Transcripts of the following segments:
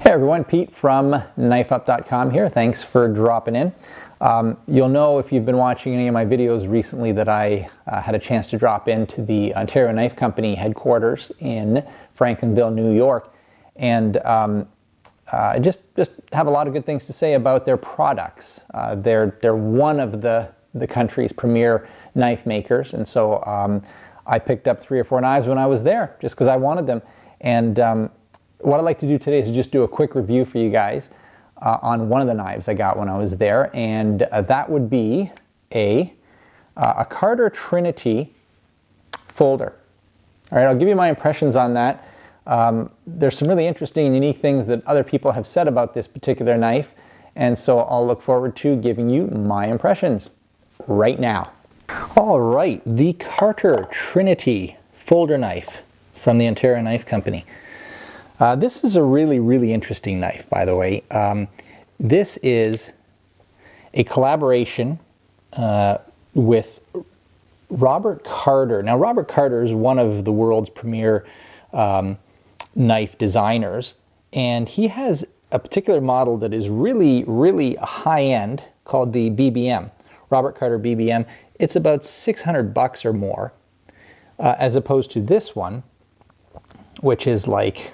Hey everyone, Pete from KnifeUp.com here. Thanks for dropping in. You'll know if you've been watching any of my videos recently that I had a chance to drop into the Ontario Knife Company headquarters in Franklinville, New York, and just have a lot of good things to say about their products. They're one of the country's premier knife makers, and so I picked up 3 or 4 knives when I was there just because I wanted them. And what I'd like to do today is just do a quick review for you guys on one of the knives I got when I was there, and that would be a Carter Trinity folder. All right, I'll give you my impressions on that. There's some really interesting and unique things that other people have said about this particular knife, and so I'll look forward to giving you my impressions right now. All right, the Carter Trinity folder knife from the Ontario Knife Company. This is a really interesting knife, by the way. This is a collaboration with Robert Carter. Now, Robert Carter is one of the world's premier knife designers, and he has a particular model that is really high-end called the BBM, Robert Carter BBM. It's about $600 or more, as opposed to this one, which is like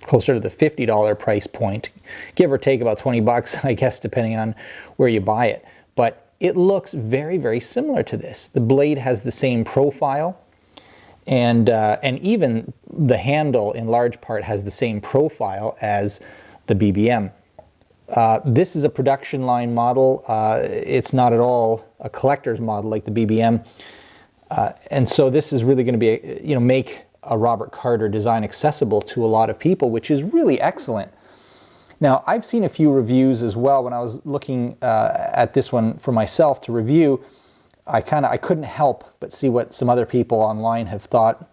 closer to the $50 price point, give or take about $20, I guess, depending on where you buy it. But it looks very similar to this. The blade has the same profile, and even the handle in large part has the same profile as the BBM. This is a production line model. It's not at all a collector's model like the BBM. And so this is really going to be, make a Robert Carter design accessible to a lot of people, which is really excellent. Now, I've seen a few reviews as well. When I was looking at this one for myself to review, I couldn't help but see what some other people online have thought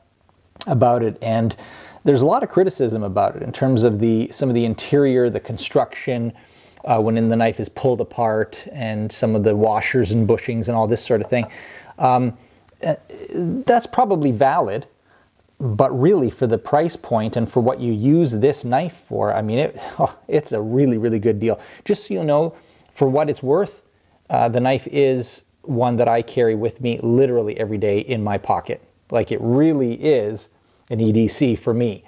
about it, and there's a lot of criticism about it in terms of some of the interior, the construction, when the knife is pulled apart, and some of the washers and bushings and all this sort of thing. That's probably valid. But really, for the price point and for what you use this knife for, I mean, it's a really good deal. Just so you know, for what it's worth, the knife is one that I carry with me literally every day in my pocket. Like, it really is an EDC for me.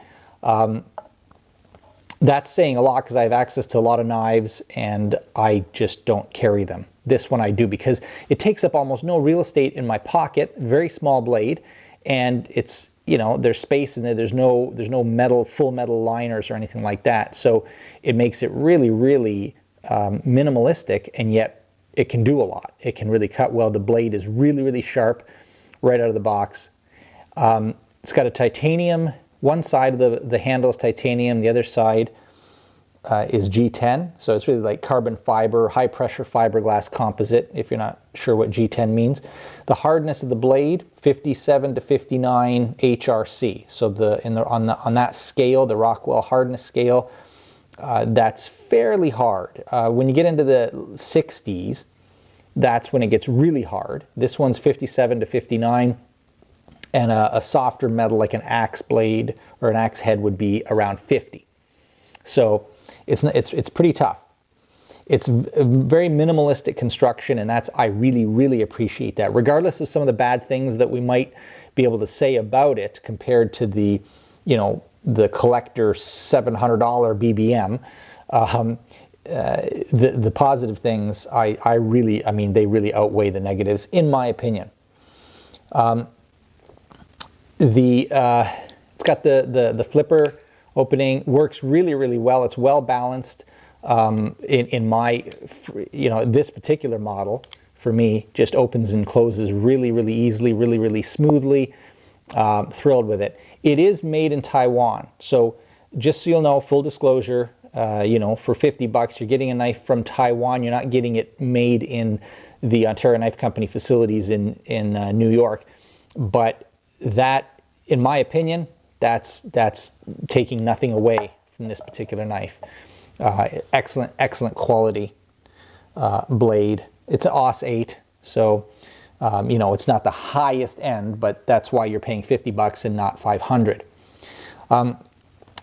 That's saying a lot because I have access to a lot of knives and I just don't carry them. This one I do because it takes up almost no real estate in my pocket, very small blade, and it's, there's space in there. There's no full metal liners or anything like that. So it makes it really minimalistic, and yet it can do a lot. It can really cut well. The blade is really sharp right out of the box. It's got a titanium. One side of the handle is titanium. The other side is G10. So it's really like carbon fiber, high pressure fiberglass composite, if you're not sure what G10 means. The hardness of the blade, 57 to 59 HRC. So on that scale, the Rockwell hardness scale, that's fairly hard. When you get into the 60s, that's when it gets really hard. This one's 57 to 59, and a softer metal like an axe blade or an axe head would be around 50. So it's pretty tough. It's a very minimalistic construction, and I really appreciate that. Regardless of some of the bad things that we might be able to say about it compared to the collector $700 BBM, the positive things, they really outweigh the negatives, in my opinion. It's got the flipper opening, works really well. It's well balanced. In my, this particular model for me just opens and closes really easily, really smoothly. Thrilled with it. It is made in Taiwan, so just so you'll know, full disclosure, for $50 you're getting a knife from Taiwan. You're not getting it made in the Ontario Knife Company facilities in New York. But that, in my opinion, that's taking nothing away from this particular knife. Excellent quality blade. It's an AUS 8, so it's not the highest end, but that's why you're paying $50 and not $500.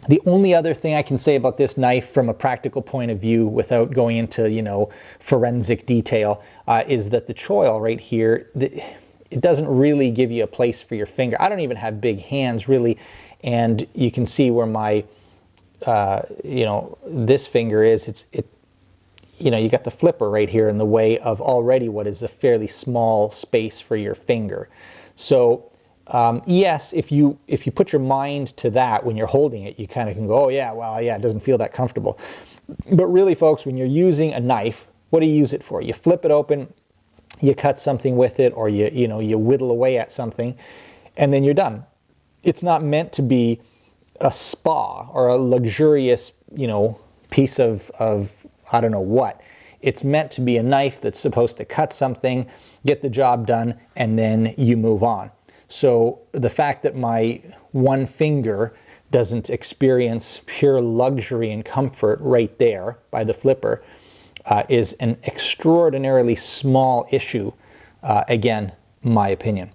The only other thing I can say about this knife from a practical point of view without going into, you know, forensic detail is that the choil right here, it doesn't really give you a place for your finger. I don't even have big hands really, and you can see where my, you know, this finger is. You know, you got the flipper right here in the way of already what is a fairly small space for your finger. So yes, if you put your mind to that when you're holding it, you kind of can go, oh yeah, well, yeah, it doesn't feel that comfortable. But really, folks, when you're using a knife, what do you use it for? You flip it open, you cut something with it, or you whittle away at something, and then you're done. It's not meant to be a spa or a luxurious, you know, piece of I don't know what. It's meant to be a knife that's supposed to cut something, get the job done, and then you move on. So the fact that my one finger doesn't experience pure luxury and comfort right there by the flipper is an extraordinarily small issue. Again, my opinion.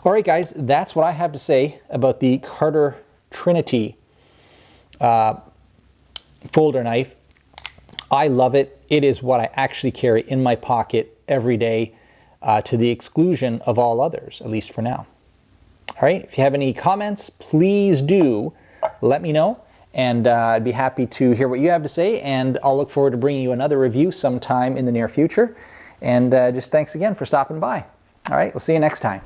All right, guys, that's what I have to say about the Carter Trinity folder knife. I love it. It is what I actually carry in my pocket every day to the exclusion of all others, at least for now. All right, if you have any comments, please do let me know, and I'd be happy to hear what you have to say, and I'll look forward to bringing you another review sometime in the near future. And just thanks again for stopping by. All right, we'll see you next time.